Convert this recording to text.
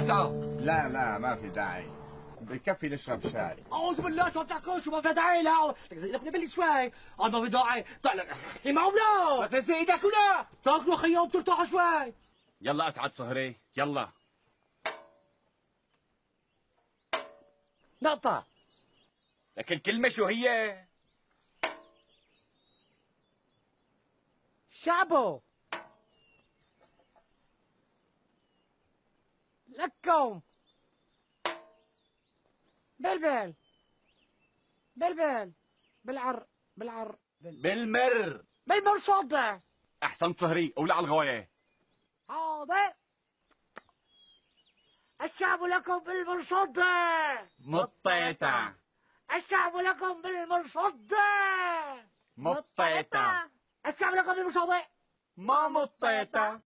كاسة؟ لا لا ما في داعي، بكفي نشرب شاي. أعوذ بالله شو عم تحكوا؟ شو ما في داعي لا لك زي لك نبلي شوي. ما في داعي احكي معهم لا ما تنسى ايدك ولا تاكلوا خيام ترتاحوا شوي. يلا اسعد صهري يلا. نقطة لك الكلمة شو هي؟ شعبه لكم بلبل بلبل بالعر بالمر. بالمرصد. احسنت صهري، اولع الغوايه. حاضر. الشعب لكم بالمرصد. مطيتا. الشعب لكم بالمرصد. مطيتا. الشعب لكم بالمرصد. ما مطيتا.